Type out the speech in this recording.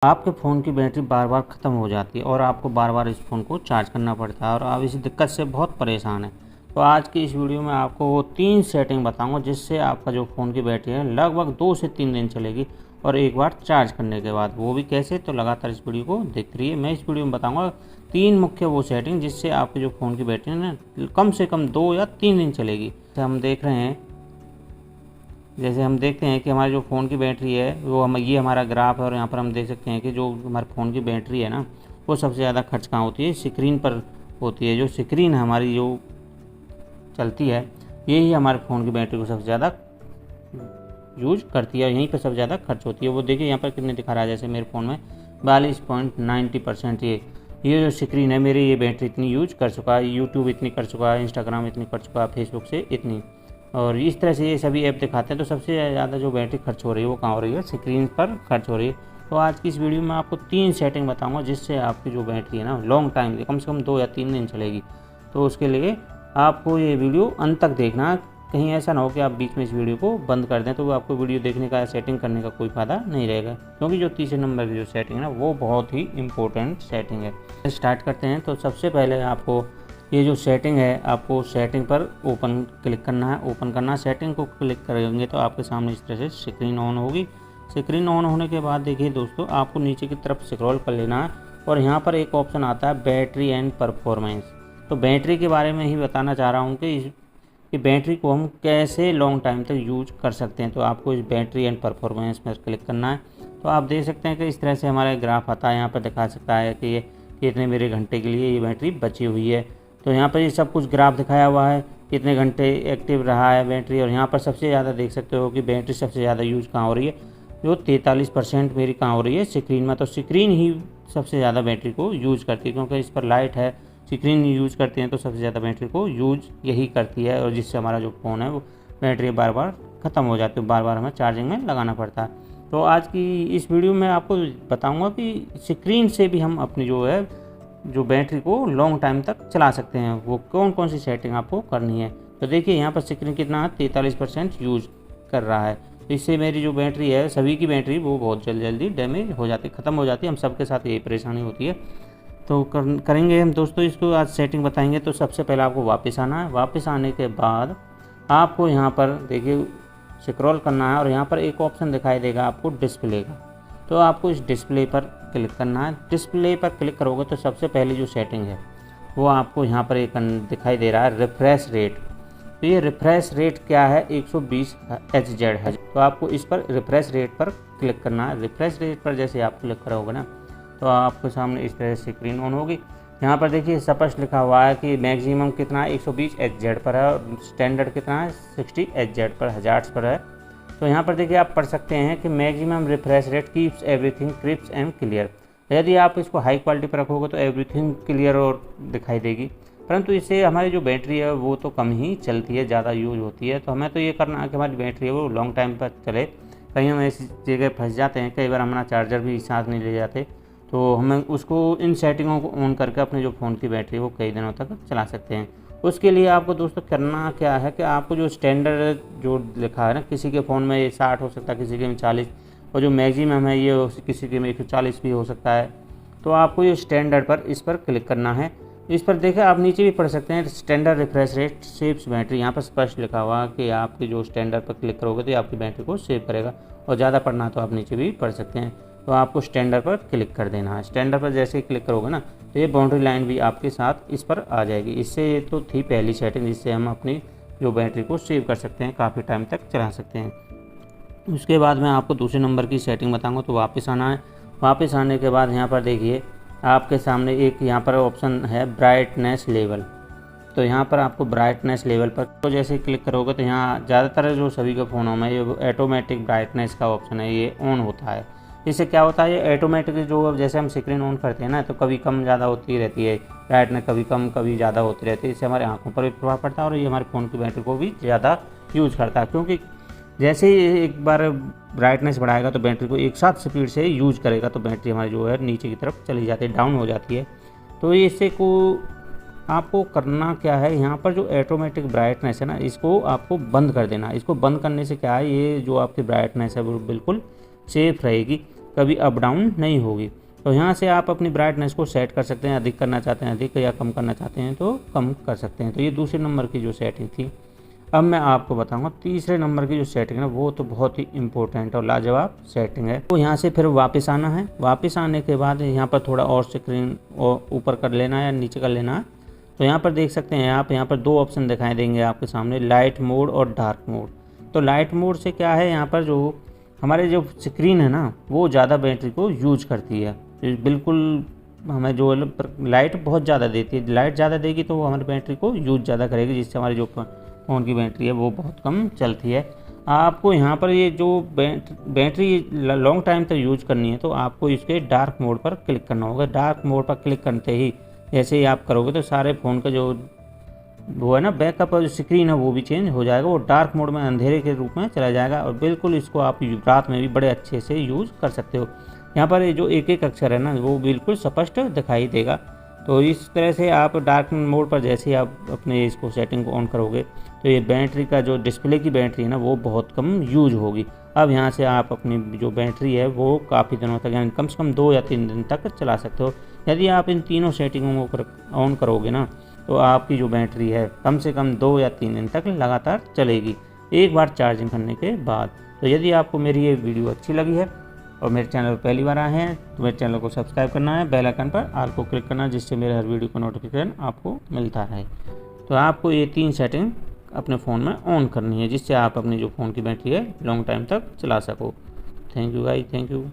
आपके फ़ोन की बैटरी बार बार ख़त्म हो जाती है और आपको बार बार इस फ़ोन को चार्ज करना पड़ता है और आप इस दिक्कत से बहुत परेशान हैं। तो आज की इस वीडियो में आपको वो 3 सेटिंग बताऊंगा जिससे आपका जो फ़ोन की बैटरी है लगभग 2 से 3 दिन चलेगी और एक बार चार्ज करने के बाद। वो भी कैसे, तो लगातार इस वीडियो को देखते रहिए। मैं इस वीडियो में बताऊँगा 3 मुख्य वो सेटिंग जिससे आपके जो फ़ोन की बैटरी है ना कम से कम 2 या 3 दिन चलेगी। जैसे हम देखते हैं कि हमारे जो फ़ोन की बैटरी है वो ये हमारा ग्राफ है और यहाँ पर हम देख सकते हैं कि जो हमारे फ़ोन की बैटरी है ना वो सबसे ज़्यादा खर्च कहाँ होती है, स्क्रीन पर होती है। जो स्क्रीन हमारी जो चलती है यही हमारे फ़ोन की बैटरी को सबसे ज़्यादा यूज करती है, यहीं पर सबसे ज़्यादा खर्च होती है। वो देखिए यहाँ पर कितने दिखा रहा है, जैसे मेरे फ़ोन में 42.90% ये जो स्क्रीन है मेरी, ये बैटरी इतनी यूज कर चुका है, यूट्यूब इतनी कर चुका है, इंस्टाग्राम इतनी कर चुका है, फेसबुक से इतनी, और इस तरह से ये सभी ऐप दिखाते हैं। तो सबसे ज़्यादा जो बैटरी खर्च हो रही है वो कहाँ हो रही है, स्क्रीन पर खर्च हो रही है। तो आज की इस वीडियो में आपको 3 सेटिंग बताऊंगा जिससे आपकी जो बैटरी है ना लॉन्ग टाइम कम से कम 2 या 3 दिन चलेगी। तो उसके लिए आपको ये वीडियो अंत तक देखना, कहीं ऐसा ना हो कि आप बीच में इस वीडियो को बंद कर दें, तो आपको वीडियो देखने का, सेटिंग करने का कोई फ़ायदा नहीं रहेगा, क्योंकि जो तीसरे नंबर की जो सेटिंग है ना वो बहुत ही इंपॉर्टेंट सेटिंग है। स्टार्ट करते हैं। तो सबसे पहले आपको ये जो सेटिंग है, आपको सेटिंग पर ओपन क्लिक करना है। ओपन करना, सेटिंग को क्लिक करेंगे तो आपके सामने इस तरह से स्क्रीन ऑन होगी। स्क्रीन ऑन होने के बाद देखिए दोस्तों, आपको नीचे की तरफ स्क्रॉल कर लेना है और यहाँ पर एक ऑप्शन आता है बैटरी एंड परफॉर्मेंस। तो बैटरी के बारे में ही बताना चाह रहा हूँ कि बैटरी को हम कैसे लॉन्ग टाइम तक यूज कर सकते हैं। तो आपको इस बैटरी एंड परफॉर्मेंस पर क्लिक करना है। तो आप देख सकते हैं कि इस तरह से हमारा ग्राफ आता है, यहाँ पर दिखा सकता है कि ये कितने मेरे घंटे के लिए ये बैटरी बची हुई है। तो यहाँ पर ये सब कुछ ग्राफ दिखाया हुआ है, कितने घंटे एक्टिव रहा है बैटरी, और यहाँ पर सबसे ज़्यादा देख सकते हो कि बैटरी सबसे ज़्यादा यूज कहाँ हो रही है, जो 43% मेरी कहाँ हो रही है, स्क्रीन में। तो स्क्रीन ही सबसे ज़्यादा बैटरी को यूज करती है, क्योंकि इस पर लाइट है, स्क्रीन यूज करते हैं तो सबसे ज़्यादा बैटरी को यूज यही करती है, और जिससे हमारा जो फ़ोन है वो बैटरी बार बार ख़त्म हो जाती है, बार बार हमें चार्जिंग में लगाना पड़ता है। तो आज की इस वीडियो में आपको बताऊँगा कि स्क्रीन से भी हम अपनी जो बैटरी को लॉन्ग टाइम तक चला सकते हैं, वो कौन कौन सी सेटिंग आपको करनी है। तो देखिए यहाँ पर स्क्रीन कितना 43% यूज कर रहा है। तो इससे मेरी जो बैटरी है, सभी की बैटरी वो बहुत जल्दी डैमेज हो जाती है, ख़त्म हो जाती है। हम सबके साथ यही परेशानी होती है। तो करेंगे हम दोस्तों इसको, आज सेटिंग बताएंगे। तो सबसे पहले आपको वापस आना है। वापस आने के बाद आपको यहाँ पर देखिए स्क्रॉल करना है और यहाँ पर एक ऑप्शन दिखाई देगा आपको डिस्प्ले का। तो आपको इस डिस्प्ले पर क्लिक करना है। डिस्प्ले पर क्लिक करोगे तो सबसे पहली जो सेटिंग है वो आपको यहाँ पर एक दिखाई दे रहा है, रिफ्रेश रेट। तो ये रिफ्रेश रेट क्या है, 120 Hz है। तो आपको इस पर रिफ्रेश रेट पर क्लिक करना है। रिफ्रेश रेट पर जैसे आप क्लिक करोगे ना तो आपके सामने इस तरह से स्क्रीन ऑन होगी। यहाँ पर देखिए स्पष्ट लिखा हुआ है कि मैक्सिमम कितना है, 120 Hz पर है, और स्टैंडर्ड कितना है, 60 Hz पर, हजार्ट्स पर है। तो यहाँ पर देखिए आप पढ़ सकते हैं कि maximum refresh rate keeps everything crisp and clear. यदि आप इसको हाई क्वालिटी पर रखोगे तो एवरीथिंग क्लियर और दिखाई देगी, परंतु इससे हमारी जो बैटरी है वो तो कम ही चलती है, ज़्यादा यूज होती है। तो हमें तो ये करना है कि हमारी बैटरी है वो लॉन्ग टाइम पर चले। कहीं हम ऐसी जगह फंस जाते हैं, कई बार हमारा चार्जर भी साथ नहीं ले जाते, तो हमें उसको इन सेटिंगों को ऑन करके अपने जो फ़ोन की बैटरी वो कई दिनों तक चला सकते हैं। उसके लिए आपको दोस्तों करना क्या है कि आपको जो स्टैंडर्ड जो लिखा है ना, किसी के फ़ोन में ये 60 हो सकता है, किसी के में 40, और जो मैक्सिमम है ये किसी के में 140 भी हो सकता है। तो आपको ये स्टैंडर्ड पर इस पर क्लिक करना है। इस पर देखिए आप नीचे भी पढ़ सकते हैं, standard refresh rate saves battery. यहाँ पर स्पष्ट लिखा हुआ कि आपकी जो स्टैंडर्ड पर क्लिक करोगे तो ये आपकी बैटरी को सेव करेगा, और ज़्यादा पढ़ना तो आप नीचे भी पढ़ सकते हैं। तो आपको स्टैंडर्ड पर क्लिक कर देना है। स्टैंडर्ड पर जैसे ही क्लिक करोगे ना तो ये बाउंड्री लाइन भी आपके साथ इस पर आ जाएगी। इससे ये तो थी पहली सेटिंग जिससे हम अपनी जो बैटरी को सेव कर सकते हैं, काफ़ी टाइम तक चला सकते हैं। उसके बाद मैं आपको दूसरे नंबर की सेटिंग बताऊँगा। तो वापस आना है। वापस आने के बाद यहाँ पर देखिए आपके सामने एक यहाँ पर ऑप्शन है ब्राइटनेस लेवल। तो यहाँ पर आपको ब्राइटनेस लेवल पर तो जैसे क्लिक करोगे तो यहाँ ज़्यादातर जो सभी के फ़ोनों में ये ऑटोमेटिक ब्राइटनेस का ऑप्शन है, ये ऑन होता है। इससे क्या होता है, ये ऑटोमेटिक जो जैसे हम स्क्रीन ऑन करते हैं ना तो कभी कम ज़्यादा होती रहती है, ब्राइटनेस कभी कम कभी ज़्यादा होती रहती है। इससे हमारे आंखों पर भी प्रभाव पड़ता है और ये हमारे फ़ोन की बैटरी को भी ज़्यादा यूज करता है, क्योंकि जैसे ही एक बार ब्राइटनेस बढ़ाएगा तो बैटरी को एक साथ स्पीड से यूज करेगा, तो बैटरी हमारी जो है नीचे की तरफ चली जाती है, डाउन हो जाती है। तो इससे को आपको करना क्या है, यहाँ पर जो ऑटोमेटिक ब्राइटनेस है ना इसको आपको बंद कर देना। इसको बंद करने से क्या है, ये जो आपकी ब्राइटनेस है वो बिल्कुल सेफ रहेगी। कभी अप डाउन नहीं होगी। तो यहाँ से आप अपनी ब्राइटनेस को सेट कर सकते हैं, अधिक करना चाहते हैं अधिक, या कम करना चाहते हैं तो कम कर सकते हैं। तो ये दूसरे नंबर की जो सेटिंग थी। अब मैं आपको बताऊंगा तीसरे नंबर की जो सेटिंग है वो तो बहुत ही इंपॉर्टेंट और लाजवाब सेटिंग है। तो यहाँ से फिर वापस आना है। वापस आने के बाद यहाँ पर थोड़ा और स्क्रीन और ऊपर कर लेना है या नीचे कर लेना है। तो यहाँ पर देख सकते हैं आप, यहाँ पर दो ऑप्शन दिखाई देंगे आपके सामने, लाइट मोड और डार्क मोड। तो लाइट मोड से क्या है, यहाँ पर जो हमारे जो स्क्रीन है ना वो ज़्यादा बैटरी को यूज करती है। बिल्कुल हमें जो लाइट बहुत ज़्यादा देती है, लाइट ज़्यादा देगी तो वो हमारी बैटरी को यूज ज़्यादा करेगी, जिससे हमारी जो फ़ोन की बैटरी है वो बहुत कम चलती है। आपको यहाँ पर ये जो बैटरी लॉन्ग टाइम तक यूज करनी है तो आपको इसके डार्क मोड पर क्लिक करना होगा। डार्क मोड पर क्लिक करते ही जैसे ही आप करोगे तो सारे फ़ोन का जो वो है ना बैकअप जो स्क्रीन है वो भी चेंज हो जाएगा, वो डार्क मोड में अंधेरे के रूप में चला जाएगा और बिल्कुल इसको आप रात में भी बड़े अच्छे से यूज़ कर सकते हो। यहाँ पर ये जो एक एक अक्षर है ना वो बिल्कुल स्पष्ट दिखाई देगा। तो इस तरह से आप डार्क मोड पर जैसे ही आप अपने इसको सेटिंग को ऑन करोगे तो ये बैटरी का जो डिस्प्ले की बैटरी है ना वो बहुत कम यूज होगी। अब यहाँ से आप अपनी जो बैटरी है वो काफ़ी दिनों तक, यानी कम से कम 2 या 3 दिन तक चला सकते हो। यदि आप इन तीनों सेटिंगों को ऑन करोगे ना तो आपकी जो बैटरी है कम से कम 2 या 3 दिन तक लगातार चलेगी, एक बार चार्जिंग करने के बाद। तो यदि आपको मेरी ये वीडियो अच्छी लगी है और मेरे चैनल पर पहली बार आए हैं तो मेरे चैनल को सब्सक्राइब करना है, बेल आइकन पर ऑल को क्लिक करना है, जिससे मेरे हर वीडियो का नोटिफिकेशन आपको मिलता रहे। तो आपको ये 3 सेटिंग अपने फ़ोन में ऑन करनी है, जिससे आप अपनी जो फ़ोन की बैटरी है लॉन्ग टाइम तक चला सको। Thank you guys, thank you.